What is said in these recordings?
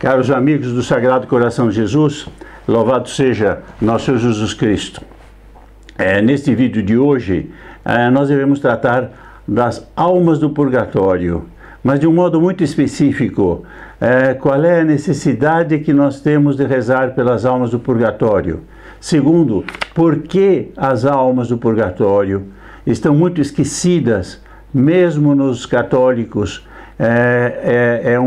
Caros amigos do Sagrado Coração de Jesus, louvado seja nosso Senhor Jesus Cristo. Neste vídeo de hoje, nós devemos tratar das almas do purgatório, mas de um modo muito específico. Qual é a necessidade que nós temos de rezar pelas almas do purgatório? Segundo, por que as almas do purgatório estão muito esquecidas, mesmo nos católicos? É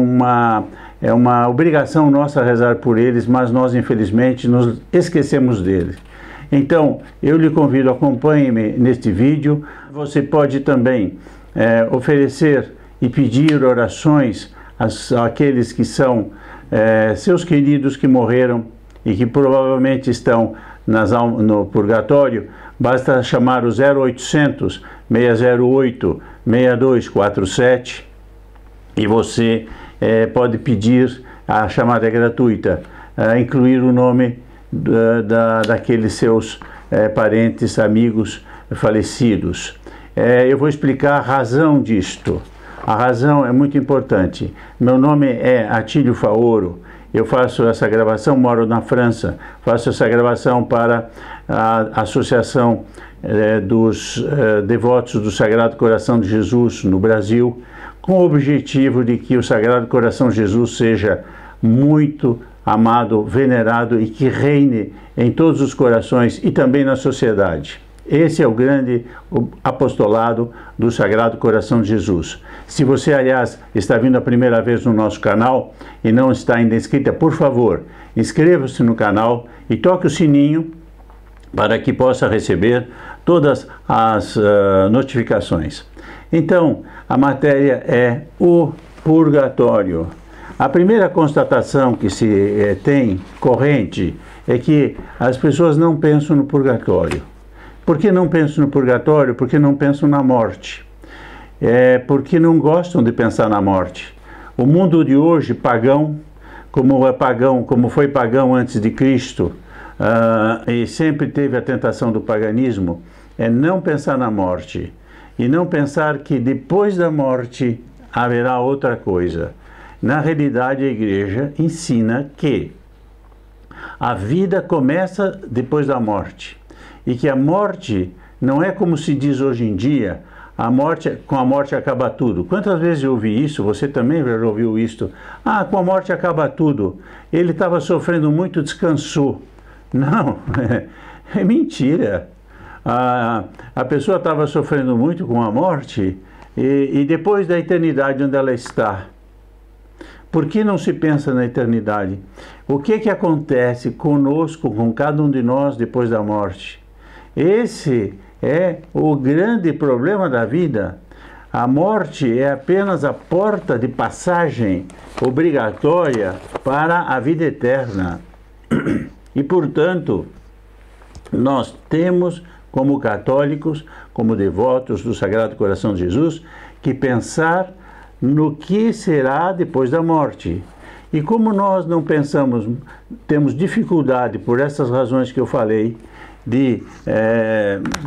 uma obrigação nossa rezar por eles, mas nós infelizmente nos esquecemos deles. Então, eu lhe convido, acompanhe-me neste vídeo. Você pode também oferecer e pedir orações àqueles que são seus queridos que morreram e que provavelmente estão no purgatório. Basta chamar o 0800 608 6247 e você pode pedir, a chamada é gratuita, incluir o nome daqueles seus parentes, amigos falecidos. Eu vou explicar a razão disto. A razão é muito importante. Meu nome é Atílio Faoro. Eu faço essa gravação, moro na França, faço essa gravação para a Associação dos Devotos do Sagrado Coração de Jesus no Brasil, com o objetivo de que o Sagrado Coração de Jesus seja muito amado, venerado e que reine em todos os corações e também na sociedade. Esse é o grande apostolado do Sagrado Coração de Jesus. Se você, aliás, está vindo a primeira vez no nosso canal e não está ainda inscrita, por favor, inscreva-se no canal e toque o sininho para que possa receber todas as notificações. Então, a matéria é o purgatório. A primeira constatação que se tem corrente é que as pessoas não pensam no purgatório. Por que não pensam no purgatório? Porque não pensam na morte. Porque não gostam de pensar na morte. O mundo de hoje, pagão, como foi pagão antes de Cristo, e sempre teve a tentação do paganismo, é não pensar na morte. E não pensar que depois da morte haverá outra coisa. Na realidade, a Igreja ensina que a vida começa depois da morte. E que a morte não é como se diz hoje em dia, com a morte acaba tudo. Quantas vezes eu ouvi isso? Você também já ouviu isso? Com a morte acaba tudo. Ele estava sofrendo muito, descansou. Não, é mentira. A pessoa estava sofrendo muito com a morte e depois da eternidade onde ela está. Por que não se pensa na eternidade? O que acontece conosco, com cada um de nós depois da morte? Esse é o grande problema da vida. A morte é apenas a porta de passagem obrigatória para a vida eterna. E, portanto, nós temos, como católicos, como devotos do Sagrado Coração de Jesus, que pensar no que será depois da morte. E como nós não pensamos, temos dificuldade, por essas razões que eu falei, de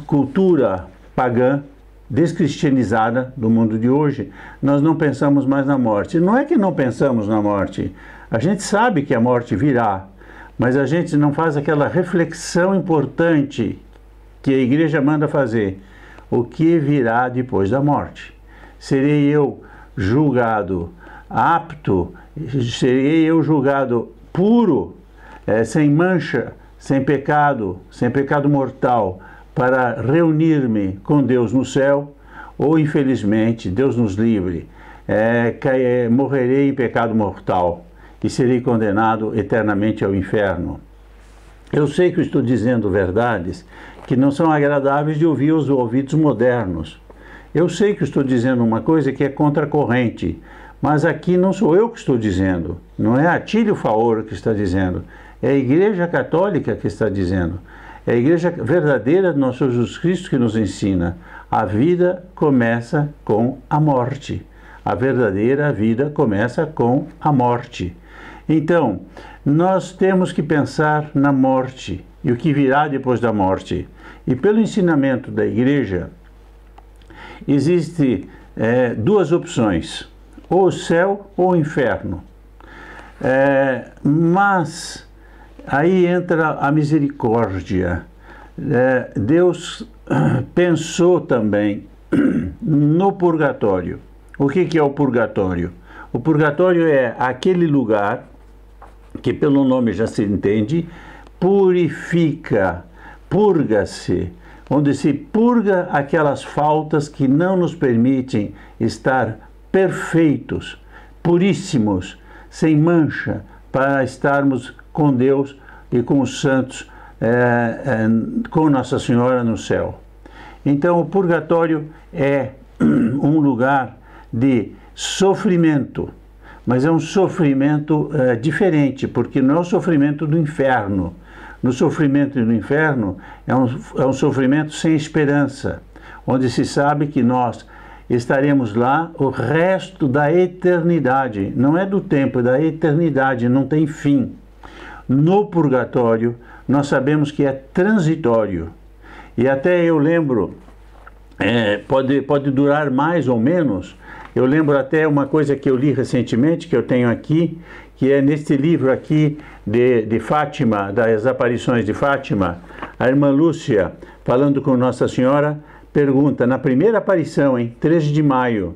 cultura pagã, descristianizada do mundo de hoje, nós não pensamos mais na morte. Não é que não pensamos na morte, a gente sabe que a morte virá, mas a gente não faz aquela reflexão importante que a Igreja manda fazer. O que virá depois da morte? Serei eu julgado apto? Serei eu julgado puro, sem mancha, sem pecado mortal, para reunir-me com Deus no céu? Ou, infelizmente, Deus nos livre, morrerei em pecado mortal e serei condenado eternamente ao inferno? Eu sei que eu estou dizendo verdades que não são agradáveis de ouvir aos ouvidos modernos. Eu sei que eu estou dizendo uma coisa que é contracorrente, mas aqui não sou eu que estou dizendo, não é Atílio Faoro que está dizendo, é a Igreja Católica que está dizendo, é a Igreja verdadeira de nosso Jesus Cristo que nos ensina. A vida começa com a morte, a verdadeira vida começa com a morte. Então, nós temos que pensar na morte e o que virá depois da morte. E pelo ensinamento da Igreja, existe duas opções, ou o céu ou o inferno. Mas aí entra a misericórdia. Deus pensou também no purgatório. O que é o purgatório? O purgatório é aquele lugar que, pelo nome já se entende, purifica, purga-se, onde se purga aquelas faltas que não nos permitem estar perfeitos, puríssimos, sem mancha, para estarmos com Deus e com os santos, com Nossa Senhora no céu. Então, o purgatório é um lugar de sofrimento, mas é um sofrimento diferente, porque não é o sofrimento do inferno. No sofrimento do inferno é um sofrimento sem esperança, onde se sabe que nós estaremos lá o resto da eternidade. Não é do tempo, é da eternidade, não tem fim. No purgatório, nós sabemos que é transitório. E até eu lembro, pode durar mais ou menos. Eu lembro até uma coisa que eu li recentemente, que eu tenho aqui, que é neste livro aqui de Fátima, das aparições de Fátima. A irmã Lúcia, falando com Nossa Senhora, pergunta, na primeira aparição, em 13 de maio,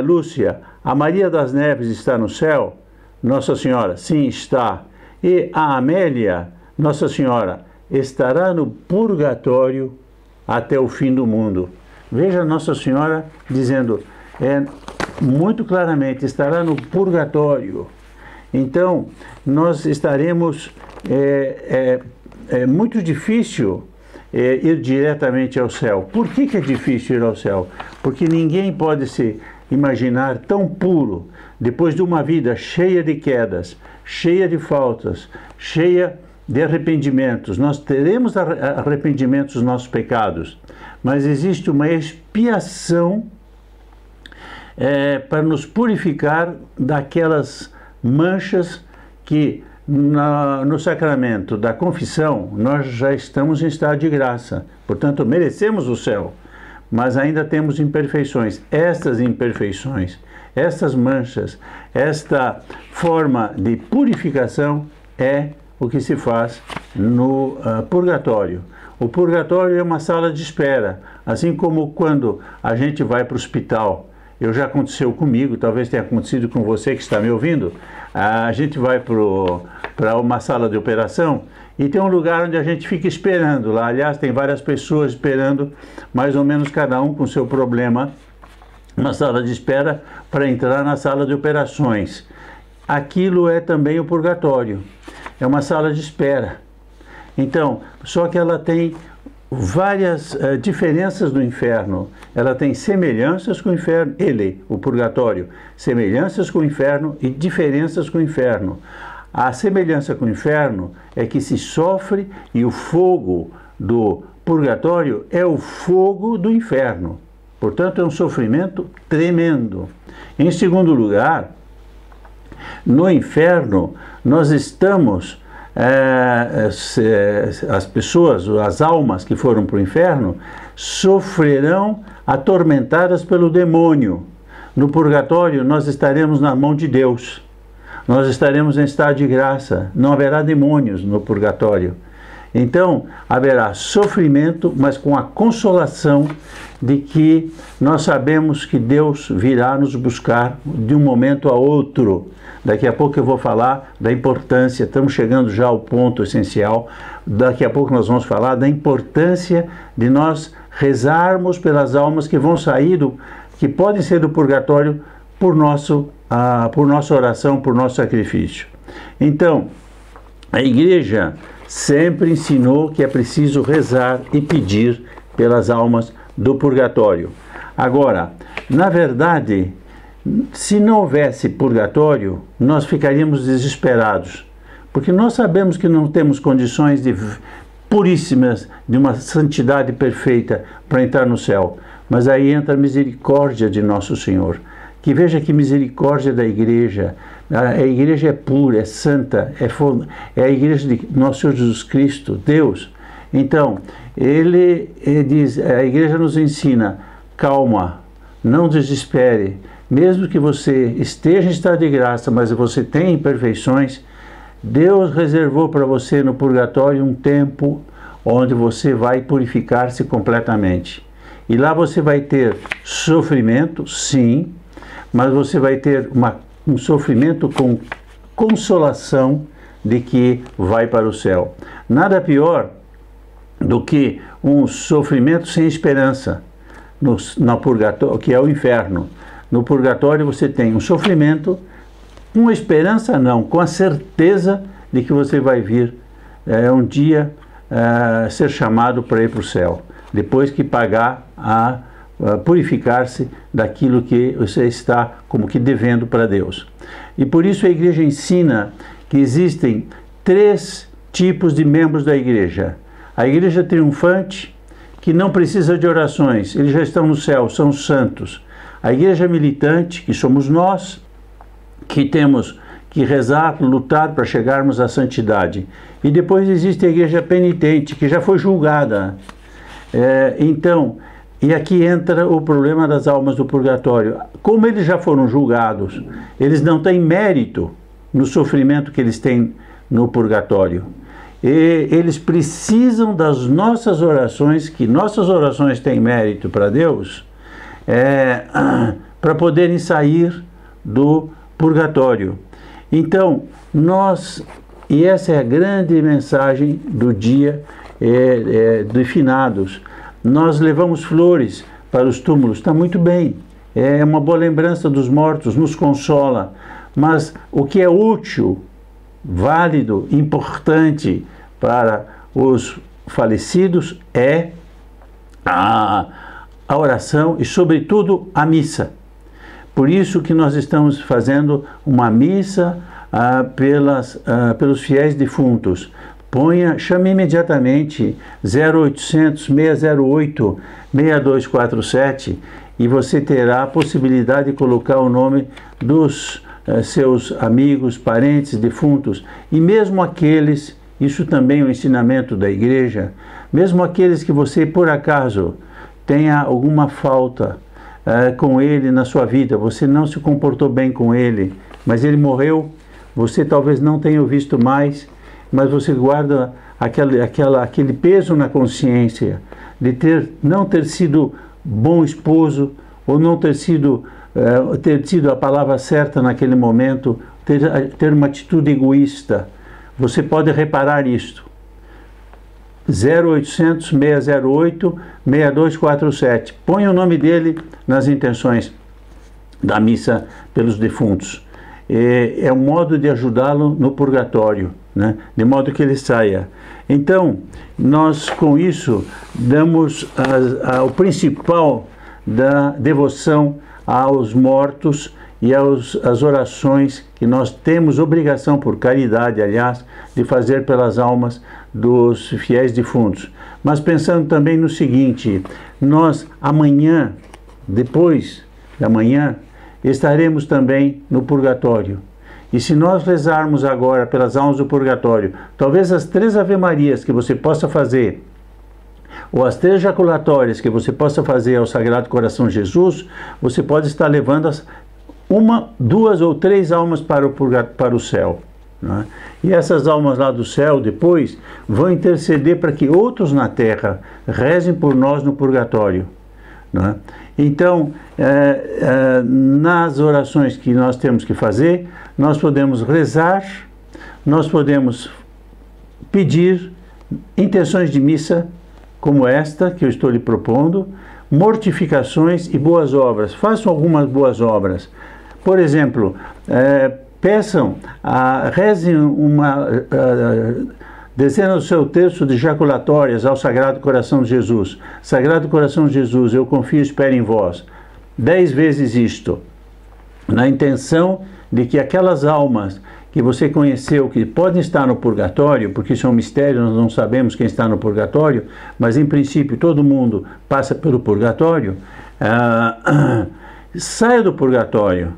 Lúcia, a Maria das Neves está no céu? Nossa Senhora, sim, está. E a Amélia, Nossa Senhora, estará no purgatório até o fim do mundo. Veja Nossa Senhora dizendo muito claramente, estará no purgatório. Então, nós estaremos, é muito difícil ir diretamente ao céu. Por que é difícil ir ao céu? Porque ninguém pode se imaginar tão puro, depois de uma vida cheia de quedas, cheia de faltas, cheia de arrependimentos. Nós teremos arrependimentos dos nossos pecados, mas existe uma expiação para nos purificar daquelas manchas que no sacramento da confissão nós já estamos em estado de graça, portanto merecemos o céu, mas ainda temos imperfeições. Estas imperfeições, estas manchas, esta forma de purificação é o que se faz no purgatório. O purgatório é uma sala de espera, assim como quando a gente vai para o hospital. Já aconteceu comigo, talvez tenha acontecido com você que está me ouvindo. A gente vai para uma sala de operação e tem um lugar onde a gente fica esperando lá. Aliás, tem várias pessoas esperando, mais ou menos cada um com seu problema, uma sala de espera para entrar na sala de operações. Aquilo é também o purgatório, é uma sala de espera. Então, só que ela tem várias diferenças do inferno. Ela tem semelhanças com o inferno, o purgatório, semelhanças com o inferno e diferenças com o inferno. A semelhança com o inferno é que se sofre e o fogo do purgatório é o fogo do inferno. Portanto, é um sofrimento tremendo. Em segundo lugar, no inferno nós estamos as pessoas, as almas que foram para o inferno, sofrerão atormentadas pelo demônio. No purgatório, nós estaremos na mão de Deus. Nós estaremos em estado de graça. Não haverá demônios no purgatório. Então, haverá sofrimento, mas com a consolação de que nós sabemos que Deus virá nos buscar de um momento a outro. Daqui a pouco eu vou falar da importância, estamos chegando já ao ponto essencial, daqui a pouco nós vamos falar da importância de nós rezarmos pelas almas que vão sair, que podem ser do purgatório, por nossa oração, por nosso sacrifício. Então, a Igreja sempre ensinou que é preciso rezar e pedir pelas almas do purgatório. Agora, na verdade, se não houvesse purgatório, nós ficaríamos desesperados, porque nós sabemos que não temos condições puríssimas, de uma santidade perfeita para entrar no céu. Mas aí entra a misericórdia de Nosso Senhor. Que veja que misericórdia da Igreja. A Igreja é pura, é santa, é a Igreja de Nosso Senhor Jesus Cristo, Deus. Então, ele diz, a Igreja nos ensina, calma, não desespere, mesmo que você esteja em estado de graça, mas você tem imperfeições, Deus reservou para você no purgatório um tempo onde você vai purificar-se completamente. E lá você vai ter sofrimento, sim, mas você vai ter um sofrimento com consolação de que vai para o céu. Nada pior do que um sofrimento sem esperança no purgatório, que é o inferno. No purgatório você tem um sofrimento, com esperança não, com a certeza de que você vai vir um dia ser chamado para ir para o céu, depois que pagar a purificar-se daquilo que você está como que devendo para Deus. E por isso a igreja ensina que existem 3 tipos de membros da igreja. A igreja triunfante, que não precisa de orações, eles já estão no céu, são santos. A igreja militante, que somos nós, que temos que rezar, lutar para chegarmos à santidade. E depois existe a igreja penitente, que já foi julgada. E aqui entra o problema das almas do purgatório. Como eles já foram julgados, eles não têm mérito no sofrimento que eles têm no purgatório. E eles precisam das nossas orações, que nossas orações têm mérito para Deus, para poderem sair do purgatório. Então, e essa é a grande mensagem do dia de finados, nós levamos flores para os túmulos, está muito bem, é uma boa lembrança dos mortos, nos consola, mas o que é útil, válido, importante para os falecidos é a oração e, sobretudo, a missa. Por isso que nós estamos fazendo uma missa pelos fiéis defuntos. Chame imediatamente 0800 608 6247 e você terá a possibilidade de colocar o nome dos seus amigos, parentes, defuntos, e mesmo aqueles, isso também é um ensinamento da igreja, mesmo aqueles que você por acaso tenha alguma falta com ele na sua vida, você não se comportou bem com ele, mas ele morreu, você talvez não tenha o visto mais, mas você guarda aquele peso na consciência de não ter sido bom esposo, ou não ter tido a palavra certa naquele momento, ter uma atitude egoísta. Você pode reparar isto. 0800 608 6247. Põe o nome dele nas intenções da missa pelos defuntos. É um modo de ajudá-lo no purgatório, né? De modo que ele saia. Então, nós com isso damos o principal da devoção aos mortos e às orações que nós temos obrigação, por caridade, aliás, de fazer pelas almas dos fiéis defuntos. Mas pensando também no seguinte, nós amanhã, depois da manhã, estaremos também no purgatório. E se nós rezarmos agora pelas almas do purgatório, talvez as 3 Ave-Marias que você possa fazer, ou as 3 jaculatórias que você possa fazer ao Sagrado Coração de Jesus, você pode estar levando 1, 2 ou 3 almas para o céu. Né? E essas almas lá do céu, depois, vão interceder para que outros na terra rezem por nós no purgatório. Né? Então, nas orações que nós temos que fazer, nós podemos rezar, nós podemos pedir intenções de missa, como esta que eu estou lhe propondo, mortificações e boas obras. Façam algumas boas obras. Por exemplo, rezem uma dezena do seu terço de jaculatórias ao Sagrado Coração de Jesus. Sagrado Coração de Jesus, eu confio e espero em vós. 10 vezes isto, na intenção de que aquelas almas que você conheceu, que podem estar no purgatório, porque isso é um mistério, nós não sabemos quem está no purgatório, mas em princípio todo mundo passa pelo purgatório, saia do purgatório.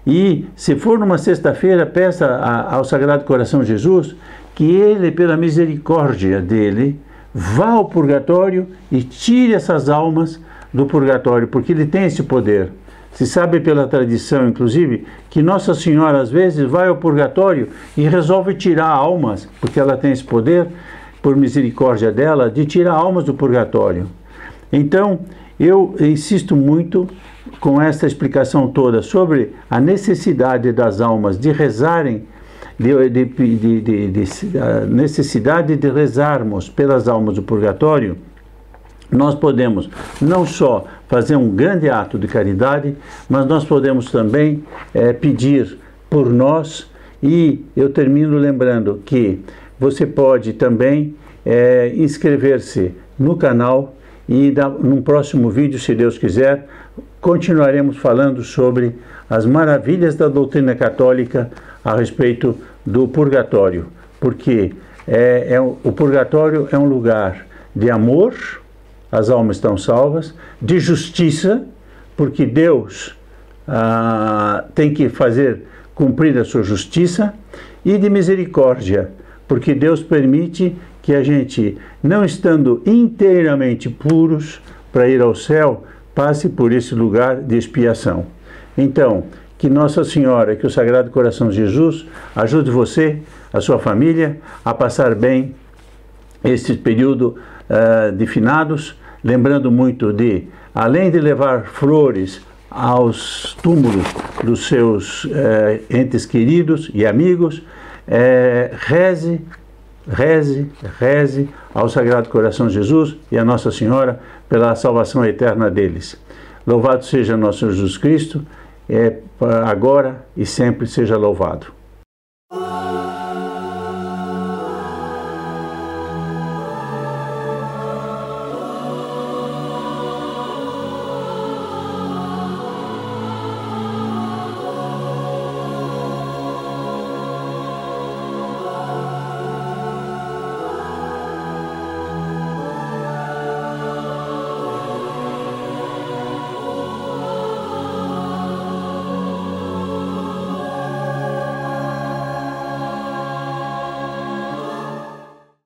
E se for numa sexta-feira, peça ao Sagrado Coração de Jesus que ele, pela misericórdia dele, vá ao purgatório e tire essas almas do purgatório, porque ele tem esse poder. Se sabe pela tradição, inclusive, que Nossa Senhora às vezes vai ao purgatório e resolve tirar almas, porque ela tem esse poder, por misericórdia dela, de tirar almas do purgatório. Então, eu insisto muito com esta explicação toda sobre a necessidade das almas de rezarem, a necessidade de rezarmos pelas almas do purgatório. Nós podemos não só fazer um grande ato de caridade, mas nós podemos também pedir por nós. E eu termino lembrando que você pode também inscrever-se no canal e num próximo vídeo, se Deus quiser, continuaremos falando sobre as maravilhas da doutrina católica a respeito do purgatório, porque o purgatório é um lugar de amor, as almas estão salvas, de justiça, porque Deus tem que fazer cumprir a sua justiça, e de misericórdia, porque Deus permite que a gente, não estando inteiramente puros para ir ao céu, passe por esse lugar de expiação. Então, que Nossa Senhora, que o Sagrado Coração de Jesus ajude você, a sua família, a passar bem este período de finados, lembrando muito de, além de levar flores aos túmulos dos seus entes queridos e amigos, reze ao Sagrado Coração de Jesus e a Nossa Senhora pela salvação eterna deles. Louvado seja nosso Jesus Cristo, agora e sempre seja louvado.